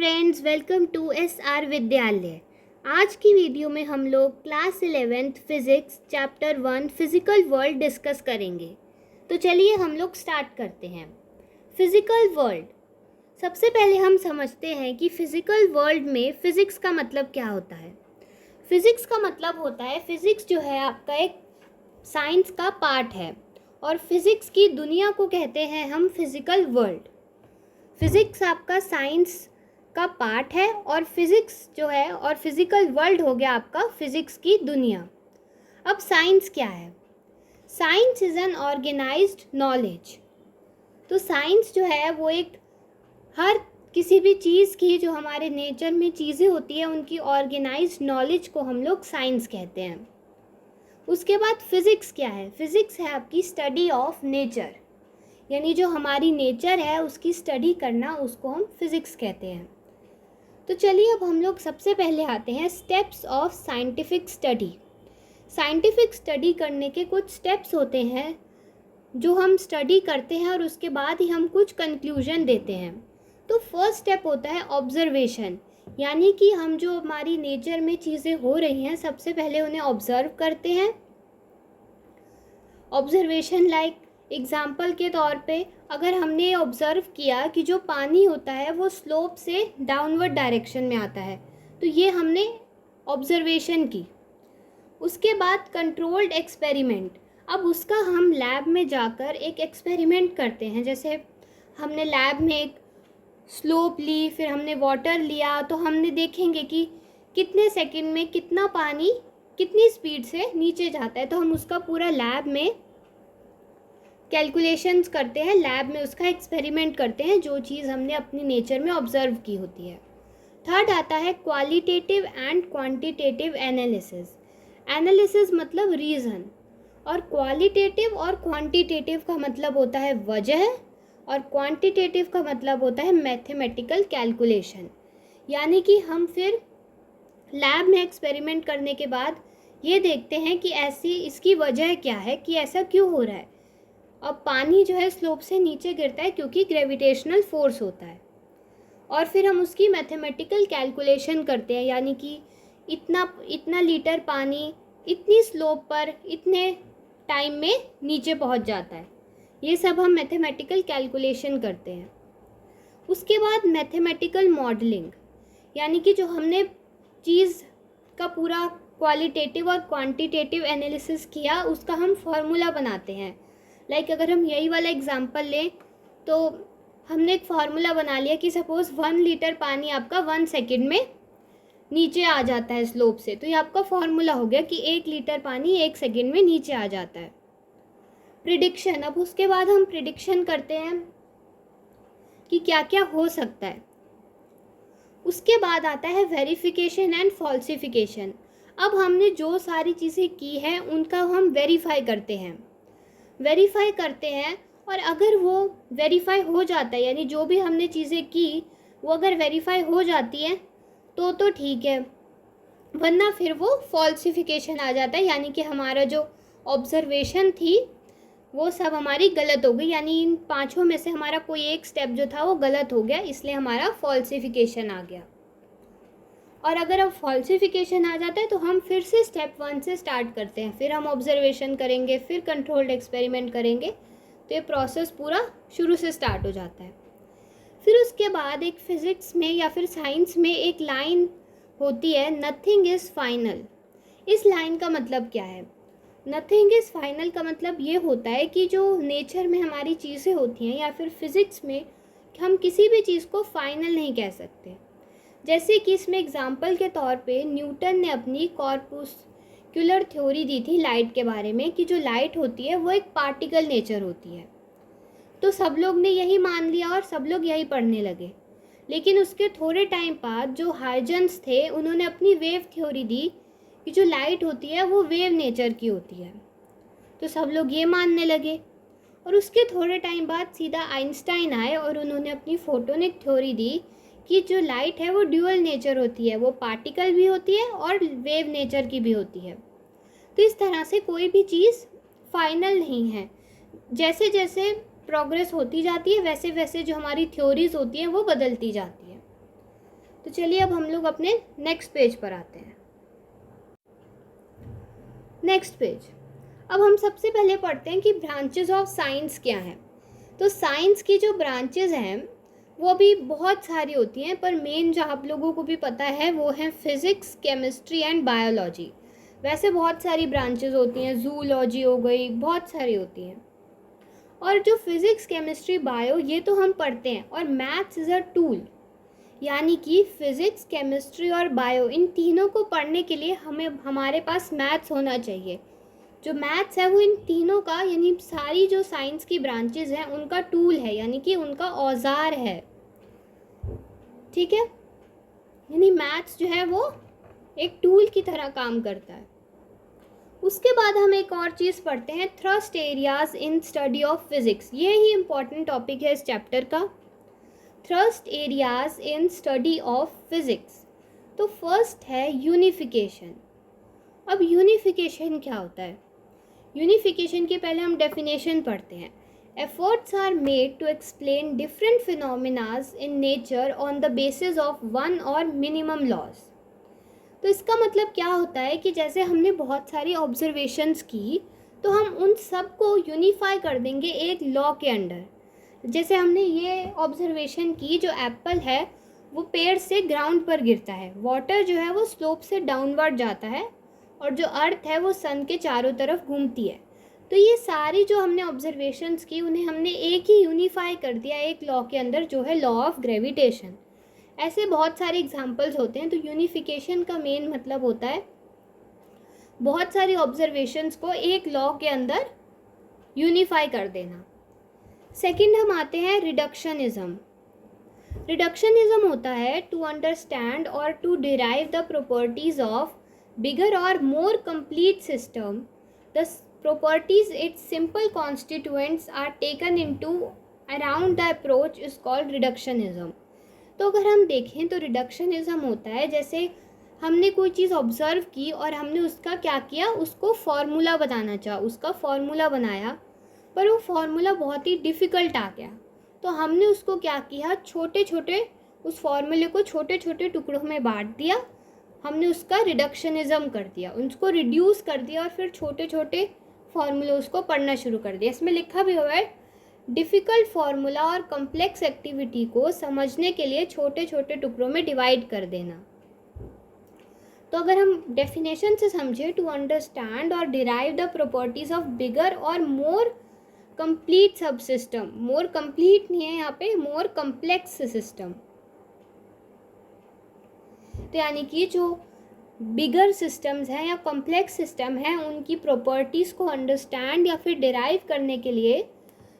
Friends, welcome to SR विद्यालय। आज की वीडियो में हम लोग class 11th physics chapter 1 physical world discuss करेंगे। तो चलिए हम लोग स्टार्ट करते हैं। फिज़िकल वर्ल्ड, सबसे पहले हम समझते हैं कि फ़िज़िकल वर्ल्ड में फ़िज़िक्स का मतलब क्या होता है। फ़िज़िक्स का मतलब होता है, फ़िज़िक्स जो है आपका एक साइंस का पार्ट है और फिज़िक्स की दुनिया को कहते हैं हम फिज़िकल वर्ल्ड। फिज़िक्स आपका साइंस का पार्ट है और फिज़िक्स जो है और फिज़िकल वर्ल्ड हो गया आपका फिज़िक्स की दुनिया। अब साइंस क्या है? Science is an organised knowledge. तो साइंस जो है वो एक हर किसी भी चीज़ की, जो हमारे नेचर में चीज़ें होती है, उनकी ऑर्गेनाइज्ड नॉलेज को हम लोग साइंस कहते हैं। उसके बाद फिज़िक्स क्या है? फिज़िक्स है आपकी स्टडी ऑफ नेचर, यानी जो हमारी नेचर है उसकी स्टडी करना, उसको हम फिज़िक्स कहते हैं। तो चलिए अब हम लोग सबसे पहले आते हैं steps of scientific study. Scientific study करने के कुछ स्टेप्स होते हैं जो हम स्टडी करते हैं और उसके बाद ही हम कुछ कंक्लूजन देते हैं। तो फर्स्ट स्टेप होता है ऑब्जर्वेशन, यानी कि हम जो हमारी नेचर में चीज़ें हो रही हैं सबसे पहले उन्हें ऑब्जर्व करते हैं। ऑब्जर्वेशन लाइक एग्जाम्पल के तौर पे अगर हमने ऑब्ज़र्व किया कि जो पानी होता है वो स्लोप से डाउनवर्ड डायरेक्शन में आता है, तो ये हमने ऑब्जर्वेशन की। उसके बाद कंट्रोल्ड एक्सपेरिमेंट, अब उसका हम लैब में जाकर एक एक्सपेरिमेंट करते हैं। जैसे हमने लैब में एक स्लोप ली, फिर हमने वाटर लिया, तो हमने देखेंगे कि कितने सेकंड में कितना पानी कितनी स्पीड से नीचे जाता है, तो हम उसका पूरा लैब में कैलकुलेशंस करते हैं, लैब में उसका एक्सपेरिमेंट करते हैं, जो चीज़ हमने अपनी नेचर में ऑब्जर्व की होती है। थर्ड आता है qualitative and quantitative analysis. Analysis मतलब रीज़न, और क्वालिटेटिव और क्वांटिटेटिव का मतलब होता है वजह, और क्वांटिटेटिव का मतलब होता है मैथमेटिकल कैलकुलेशन। यानी कि हम फिर लैब में एक्सपेरिमेंट करने के बाद ये देखते हैं कि ऐसी इसकी वजह क्या है, कि ऐसा क्यों हो रहा है। अब पानी जो है स्लोप से नीचे गिरता है क्योंकि ग्रेविटेशनल फोर्स होता है, और फिर हम उसकी मैथमेटिकल कैलकुलेशन करते हैं, यानी कि इतना लीटर पानी इतनी स्लोप पर इतने टाइम में नीचे पहुंच जाता है। ये सब हम मैथमेटिकल कैलकुलेशन करते हैं। उसके बाद मैथमेटिकल मॉडलिंग, यानी कि जो हमने चीज़ का पूरा क्वालिटेटिव और क्वांटिटेटिव एनालिसिस किया, उसका हम फार्मूला बनाते हैं। लाइक अगर हम यही वाला एग्जांपल लें, तो हमने एक फार्मूला बना लिया कि सपोज़ 1 लीटर पानी आपका 1 सेकंड में नीचे आ जाता है स्लोप से, तो ये आपका फार्मूला हो गया कि 1 लीटर पानी 1 सेकंड में नीचे आ जाता है। प्रिडिक्शन, अब उसके बाद हम प्रिडिक्शन करते हैं कि क्या क्या हो सकता है। उसके बाद आता है वेरिफिकेशन एंड फॉल्सिफिकेशन। अब हमने जो सारी चीज़ें की हैं उनका हम वेरीफाई करते हैं, और अगर वो वेरीफाई हो जाता है, यानी जो भी हमने चीज़ें की वो अगर वेरीफाई हो जाती है तो ठीक है, वरना फिर वो फॉल्सिफिकेशन आ जाता है, यानी कि हमारा जो ऑब्जर्वेशन थी वो सब हमारी गलत हो गई, यानी इन पांचों में से हमारा कोई एक स्टेप जो था वो गलत हो गया, इसलिए हमारा फॉल्सिफिकेशन आ गया। और अगर अब फॉल्सिफिकेशन आ जाता है तो हम फिर से स्टेप 1 से स्टार्ट करते हैं, फिर हम ऑब्जर्वेशन करेंगे, फिर कंट्रोल्ड एक्सपेरिमेंट करेंगे, तो ये प्रोसेस पूरा शुरू से स्टार्ट हो जाता है। फिर उसके बाद एक फिज़िक्स में या फिर साइंस में एक लाइन होती है, नथिंग इज़ फाइनल। इस लाइन का मतलब क्या है? नथिंग इज़ फाइनल का मतलब ये होता है कि जो नेचर में हमारी चीज़ें होती हैं या फिर फिज़िक्स में, हम किसी भी चीज़ को फाइनल नहीं कह सकते। जैसे कि इसमें एग्जाम्पल के तौर पे न्यूटन ने अपनी कॉर्पुस्कुलर थ्योरी दी थी लाइट के बारे में, कि जो लाइट होती है वो एक पार्टिकल नेचर होती है। तो सब लोग ने यही मान लिया और सब लोग यही पढ़ने लगे। लेकिन उसके थोड़े टाइम बाद जो हाइजेंस थे, उन्होंने अपनी वेव थ्योरी दी कि जो लाइट होती है वो वेव नेचर की होती है, तो सब लोग ये मानने लगे। और उसके थोड़े टाइम बाद सीधा आइंस्टाइन आए और उन्होंने अपनी फोटोनिक थ्योरी दी कि जो लाइट है वो ड्यूअल नेचर होती है, वो पार्टिकल भी होती है और वेव नेचर की भी होती है। तो इस तरह से कोई भी चीज़ फाइनल नहीं है, जैसे जैसे प्रोग्रेस होती जाती है वैसे वैसे जो हमारी थ्योरीज होती हैं वो बदलती जाती है। तो चलिए अब हम लोग अपने नेक्स्ट पेज पर आते हैं। नेक्स्ट पेज, अब हम सबसे पहले पढ़ते हैं कि ब्रांचेस ऑफ साइंस क्या हैं। तो साइंस की जो ब्रांचेस हैं वो भी बहुत सारी होती हैं, पर मेन जो आप लोगों को भी पता है वो है फिज़िक्स, केमिस्ट्री एंड बायोलॉजी। वैसे बहुत सारी ब्रांचेस होती हैं, जूलॉजी हो गई, बहुत सारी होती हैं। और जो फिज़िक्स, केमिस्ट्री, बायो ये तो हम पढ़ते हैं, और मैथ्स इज़ अ टूल, यानी कि फिज़िक्स, केमिस्ट्री और बायो इन तीनों को पढ़ने के लिए हमारे पास मैथ्स होना चाहिए। जो मैथ्स है वो इन तीनों का, यानी सारी जो साइंस की ब्रांचेस हैं उनका टूल है, यानी कि उनका औजार है। ठीक है, यानी मैथ्स जो है वो एक टूल की तरह काम करता है। उसके बाद हम एक और चीज़ पढ़ते हैं, thrust areas in study of physics. ये ही इम्पॉर्टेंट टॉपिक है इस चैप्टर का, thrust areas in study of physics. तो फर्स्ट है यूनिफिकेशन। अब यूनिफिकेशन क्या होता है? यूनिफिकेशन के पहले हम डेफिनेशन पढ़ते हैं। Efforts are made to explain different phenomenas in nature on the basis of one or minimum laws. तो इसका मतलब क्या होता है कि जैसे हमने बहुत सारी ऑब्जर्वेशंस की, तो हम उन सब को यूनिफाई कर देंगे एक लॉ के अंडर। जैसे हमने ये ऑब्जर्वेशन की, जो एप्पल है वो पेड़ से ग्राउंड पर गिरता है, वाटर जो है वो स्लोप से डाउनवर्ड जाता है, और जो अर्थ है वो सन के चारों तरफ घूमती है। तो ये सारी जो हमने ऑब्जर्वेशंस की उन्हें हमने एक ही यूनिफाई कर दिया एक लॉ के अंदर, जो है लॉ ऑफ ग्रेविटेशन। ऐसे बहुत सारे एग्जांपल्स होते हैं। तो यूनिफिकेशन का मेन मतलब होता है बहुत सारी ऑब्जर्वेशंस को एक लॉ के अंदर यूनिफाई कर देना। सेकंड हम आते हैं रिडक्शनिज्म। रिडक्शनिज्म होता है to understand or to derive the properties of bigger or more complete system. The properties its simple constituents are taken into around the approach is called reductionism. तो अगर हम देखें तो रिडक्शनिज्म होता है जैसे हमने कोई चीज़ ऑब्जर्व की और हमने उसका क्या किया, उसको फॉर्मूला बनाना चाहा, उसका फॉर्मूला बनाया, पर वो फॉर्मूला बहुत ही डिफ़िकल्ट आ गया। तो हमने उसको क्या किया, छोटे छोटे उस फॉर्मूले को छोटे छोटे टुकड़ों में बांट दिया, हमने उसका रिडक्शनिज्म कर दिया, उसको रिड्यूस कर दिया, और फिर छोटे छोटे फार्मूले उसको पढ़ना शुरू कर दिया। इसमें लिखा भी हुआ है डिफ़िकल्ट फार्मूला और कम्प्लेक्स एक्टिविटी को समझने के लिए छोटे छोटे टुकड़ों में डिवाइड कर देना। तो अगर हम डेफिनेशन से समझे, टू अंडरस्टैंड और derive the properties of bigger और मोर कंप्लीट सब सिस्टम। मोर कंप्लीट नहीं है यहाँ पे, मोर कम्प्लेक्स सिस्टम। तो यानी कि जो बिगर सिस्टम्स हैं या कॉम्प्लेक्स सिस्टम हैं उनकी प्रॉपर्टीज़ को अंडरस्टैंड या फिर डिराइव करने के लिए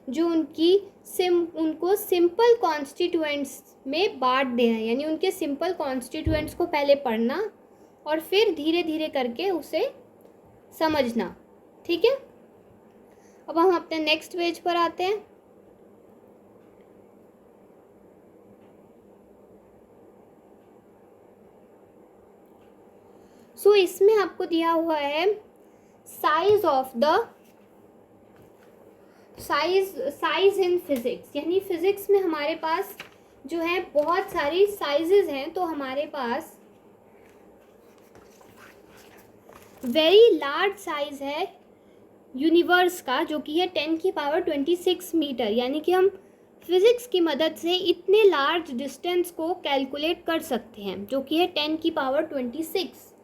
जो उनको सिंपल कॉन्स्टिट्यूएंट्स में बांट देना, यानी उनके सिंपल कॉन्स्टिट्यूएंट्स को पहले पढ़ना और फिर धीरे धीरे करके उसे समझना। ठीक है, अब हम अपने नेक्स्ट पेज पर आते हैं। सो इसमें आपको दिया हुआ है साइज इन फिजिक्स, यानी फिजिक्स में हमारे पास जो है बहुत सारी साइजेस हैं। तो हमारे पास वेरी लार्ज साइज है यूनिवर्स का, जो कि है 10⁻26 मीटर, यानी कि हम फिज़िक्स की मदद से इतने लार्ज डिस्टेंस को कैलकुलेट कर सकते हैं, जो कि है 10⁻26।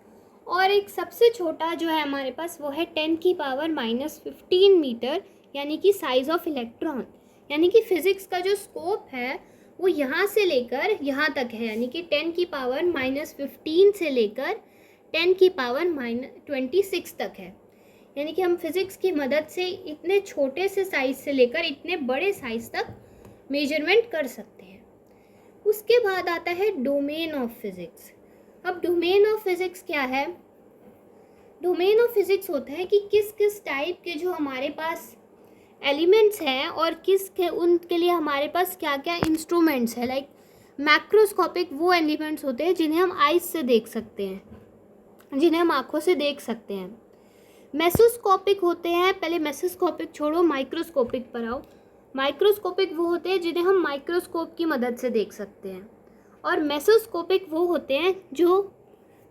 और एक सबसे छोटा जो है हमारे पास वो है 10⁻⁻15 मीटर, यानी कि साइज़ ऑफ इलेक्ट्रॉन। यानी कि फिज़िक्स का जो स्कोप है वो यहाँ से लेकर यहाँ तक है, यानी कि 10⁻⁻15 से लेकर 10⁻⁻26 तक है। यानी कि हम फिज़िक्स की मदद से इतने छोटे से साइज़ से लेकर इतने बड़े साइज़ तक मेजरमेंट कर सकते हैं। उसके बाद आता है डोमेन ऑफ फिज़िक्स। अब डोमेन ऑफ फिज़िक्स क्या है? डोमेन ऑफ फिज़िक्स होता है कि किस किस टाइप के जो हमारे पास एलिमेंट्स हैं और उनके लिए हमारे पास क्या क्या इंस्ट्रूमेंट्स हैं। लाइक मैक्रोस्कोपिक वो एलिमेंट्स होते हैं जिन्हें हम आइज से देख सकते हैं, जिन्हें हम आँखों से देख सकते हैं। मेसोस्कोपिक होते हैं, पहले मेसोस्कोपिक छोड़ो, माइक्रोस्कोपिक पर आओ। माइक्रोस्कोपिक वो होते हैं जिन्हें हम माइक्रोस्कोप की मदद से देख सकते हैं। और मेसोस्कोपिक वो होते हैं जो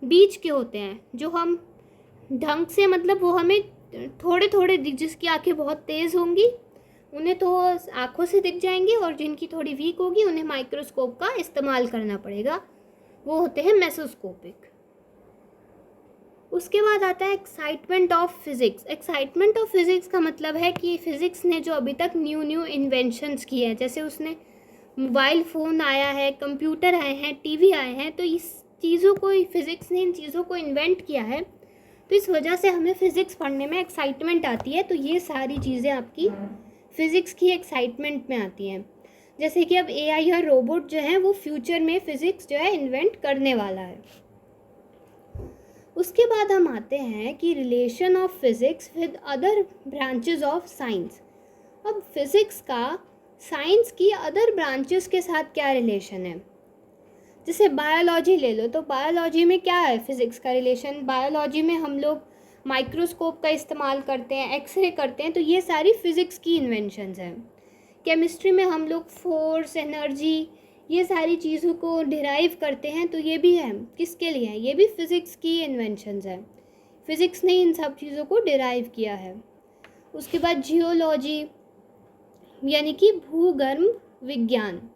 बीच के होते हैं, जो हम ढंग से, मतलब वो हमें थोड़े थोड़े जिसकी आंखें बहुत तेज़ होंगी उन्हें तो आँखों से दिख जाएंगे, और जिनकी थोड़ी वीक होगी उन्हें माइक्रोस्कोप का इस्तेमाल करना पड़ेगा, वो होते हैं मेसोस्कोपिक। उसके बाद आता है excitement of physics. Excitement of physics का मतलब है कि फिज़िक्स ने जो अभी तक न्यू इन्वेंशंस किए हैं, जैसे उसने मोबाइल फ़ोन आया है, कंप्यूटर आए हैं, टीवी आए हैं, तो इस चीज़ों को फिज़िक्स ने इन चीज़ों को इन्वेंट किया है, तो इस वजह से हमें फ़िज़िक्स पढ़ने में एक्साइटमेंट आती है। तो ये सारी चीज़ें आपकी फ़िज़िक्स की एक्साइटमेंट में आती हैं। जैसे कि अब एआई और रोबोट जो है वो फ्यूचर में फ़िज़िक्स जो है इन्वेंट करने वाला है। उसके बाद हम आते हैं कि relation of physics with other branches of science. अब फिज़िक्स का साइंस की अदर ब्रांचेस के साथ क्या रिलेशन है। जैसे बायोलॉजी ले लो, तो बायोलॉजी में क्या है फिज़िक्स का रिलेशन। बायोलॉजी में हम लोग माइक्रोस्कोप का इस्तेमाल करते हैं, एक्सरे करते हैं, तो ये सारी फिज़िक्स की इन्वेंशंस हैं। केमिस्ट्री में हम लोग फोर्स, एनर्जी, ये सारी चीज़ों को डिराइव करते हैं, तो ये भी है किसके लिए है, ये भी फिज़िक्स की इन्वेंशंस है। फिज़िक्स ने इन सब चीज़ों को डिराइव किया है। उसके बाद जियोलॉजी यानी कि भूगर्भ विज्ञान,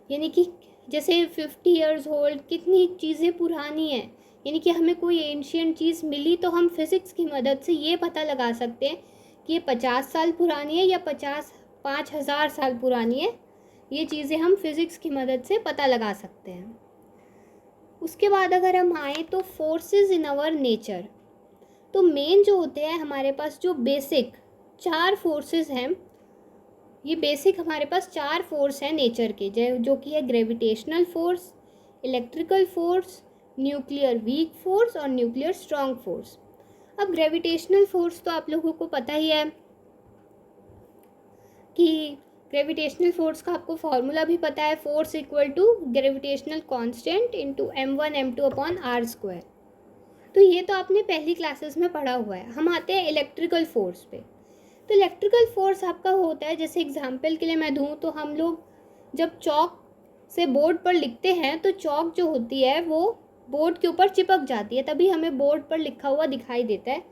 यानी कि जैसे 50 ईयर्स ओल्ड, कितनी चीज़ें पुरानी हैं, यानी कि हमें कोई एंशियंट चीज़ मिली तो हम फिज़िक्स की मदद से ये पता लगा सकते हैं कि ये 50 साल पुरानी है या 5,000 साल पुरानी है। ये चीज़ें हम फिज़िक्स की मदद से पता लगा सकते हैं। उसके बाद अगर हम आए तो फोर्सेस इन आवर नेचर, तो मेन जो होते हैं हमारे पास जो बेसिक 4 फोर्सेस हैं, ये बेसिक हमारे पास 4 फोर्स हैं नेचर के, जो कि है gravitational force, electrical force, nuclear weak force और न्यूक्लियर स्ट्रॉन्ग फोर्स। अब ग्रेविटेशनल फोर्स तो आप लोगों को पता ही है कि ग्रेविटेशनल फोर्स का आपको फॉर्मूला भी पता है, force equal to gravitational constant into m1 m2 upon r²। तो ये तो आपने पहली क्लासेस में पढ़ा हुआ है। हम आते हैं इलेक्ट्रिकल फोर्स पे। तो इलेक्ट्रिकल फोर्स आपका होता है, जैसे एग्जांपल के लिए मैं दूं तो हम लोग जब चॉक से बोर्ड पर लिखते हैं तो चॉक जो होती है वो बोर्ड के ऊपर चिपक जाती है, तभी हमें बोर्ड पर लिखा हुआ दिखाई देता है।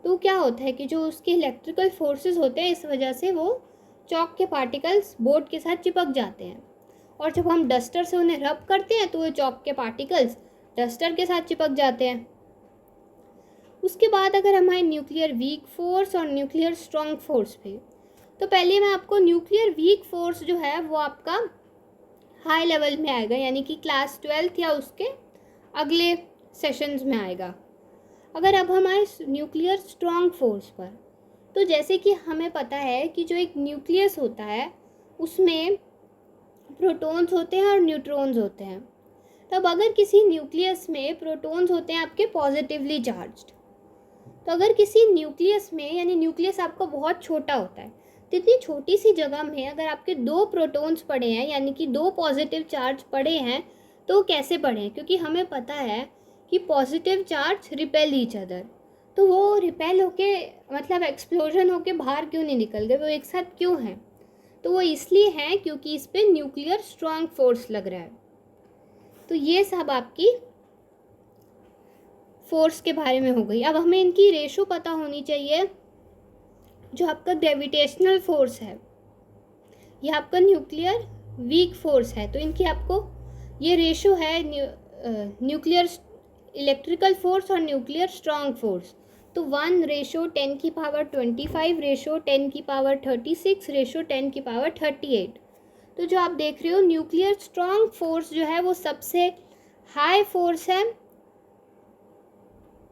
तो क्या होता है कि जो उसके इलेक्ट्रिकल फोर्सेस होते हैं, इस वजह से वो चॉक के पार्टिकल्स बोर्ड के साथ चिपक जाते हैं, और जब हम डस्टर से उन्हें रब करते हैं तो वो चॉक के पार्टिकल्स डस्टर के साथ चिपक जाते हैं। उसके बाद अगर हम आए न्यूक्लियर वीक फोर्स और न्यूक्लियर स्ट्रॉन्ग फोर्स पे, तो पहले मैं आपको न्यूक्लियर वीक फोर्स जो है वो आपका हाई लेवल में आएगा, यानी कि क्लास 12th या उसके अगले सेशंस में आएगा। अगर अब हम आए न्यूक्लियर स्ट्रॉन्ग फोर्स पर, तो जैसे कि हमें पता है कि जो एक न्यूक्लियस होता है उसमें प्रोटॉन्स होते हैं और न्यूट्रॉन्स होते हैं। तब अगर किसी न्यूक्लियस में प्रोटॉन्स होते हैं आपके पॉजिटिवली चार्ज्ड, तो अगर किसी न्यूक्लियस में, यानी न्यूक्लियस आपका बहुत छोटा होता है, तो इतनी छोटी सी जगह में अगर आपके 2 प्रोटॉन्स पड़े हैं, यानी कि 2 पॉजिटिव चार्ज पड़े हैं, तो कैसे पड़े हैं, क्योंकि हमें पता है कि positive charge repel each other, तो वो रिपेल होके, मतलब एक्सप्लोजन होके बाहर क्यों नहीं निकल गए, वो एक साथ क्यों हैं, तो वो इसलिए हैं क्योंकि इस पर न्यूक्लियर स्ट्रॉन्ग फोर्स लग रहा है। तो ये सब आपकी फोर्स के बारे में हो गई। अब हमें इनकी रेशो पता होनी चाहिए। जो आपका ग्रेविटेशनल फोर्स है, ये आपका न्यूक्लियर वीक फोर्स है, तो इनकी आपको ये रेशो है न्यूक्लियर इलेक्ट्रिकल फोर्स और न्यूक्लियर स्ट्रॉन्ग फोर्स, तो 1:10⁻25 रेशो 10⁻36 रेशो 10⁻38। तो जो आप देख रहे हो न्यूक्लियर स्ट्रॉन्ग फोर्स जो है वो सबसे हाई फोर्स है,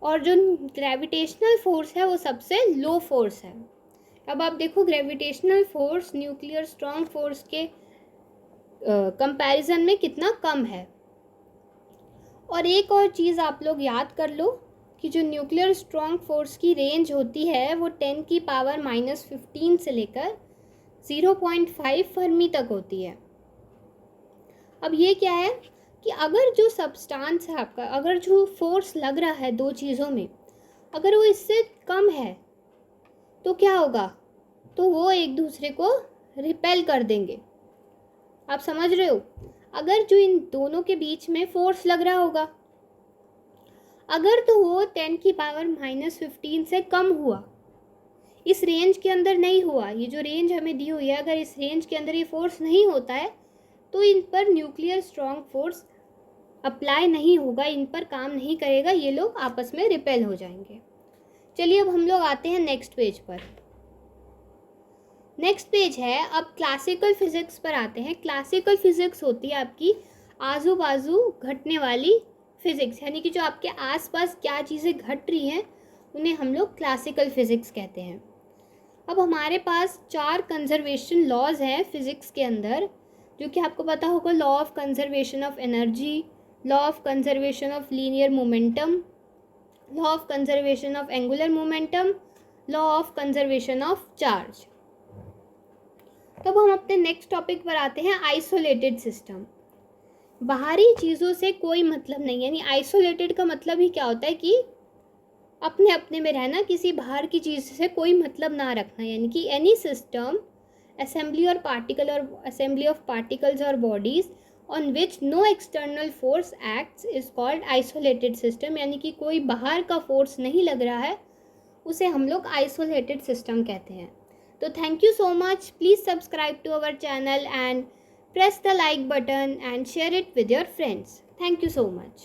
और जो ग्रेविटेशनल फोर्स है वो सबसे लो फोर्स है। अब आप देखो gravitational force nuclear strong force के कंपैरिजन में कितना कम है। और एक और चीज़ आप लोग याद कर लो कि जो न्यूक्लियर स्ट्रॉन्ग फोर्स की रेंज होती है वो 10⁻−15 से लेकर 0.5 फर्मी तक होती है। अब ये क्या है कि अगर जो सब्सटेंस है आपका, अगर जो फोर्स लग रहा है 2 चीज़ों में, अगर वो इससे कम है तो क्या होगा, तो वो एक दूसरे को रिपेल कर देंगे। आप समझ रहे हो। अगर जो इन दोनों के बीच में फोर्स लग रहा होगा, अगर तो वो 10⁻⁻15 से कम हुआ, इस रेंज के अंदर नहीं हुआ, ये जो रेंज हमें दी हुई है, अगर इस रेंज के अंदर ये फोर्स नहीं होता है तो इन पर न्यूक्लियर स्ट्रॉन्ग फोर्स अप्लाई नहीं होगा, इन पर काम नहीं करेगा, ये लोग आपस में रिपेल हो जाएंगे। चलिए अब हम लोग आते हैं नेक्स्ट पेज पर। नेक्स्ट पेज है, अब क्लासिकल फिजिक्स पर आते हैं। क्लासिकल फिजिक्स होती है आपकी आजू बाजू घटने वाली फिजिक्स, यानी कि जो आपके आसपास क्या चीज़ें घट रही हैं उन्हें हम लोग क्लासिकल फिजिक्स कहते हैं। अब हमारे पास 4 कंजर्वेशन लॉज हैं फिजिक्स के अंदर, जो कि आपको पता होगा, law of conservation of energy, law of conservation of linear momentum, law of conservation of angular momentum, law of conservation of charge. तब हम अपने नेक्स्ट टॉपिक पर आते हैं, आइसोलेटेड सिस्टम। बाहरी चीज़ों से कोई मतलब नहीं, यानी आइसोलेटेड का मतलब ही क्या होता है कि अपने अपने में रहना, किसी बाहर की चीज़ से कोई मतलब ना रखना, यानी कि any system assembly of particles or bodies on which no external force acts is called isolated system, यानी कि कोई बाहर का फोर्स नहीं लग रहा है, उसे हम लोग आइसोलेटेड सिस्टम कहते हैं। तो thank you so much, please subscribe to our channel and press the like button and share it with your friends. Thank you so much.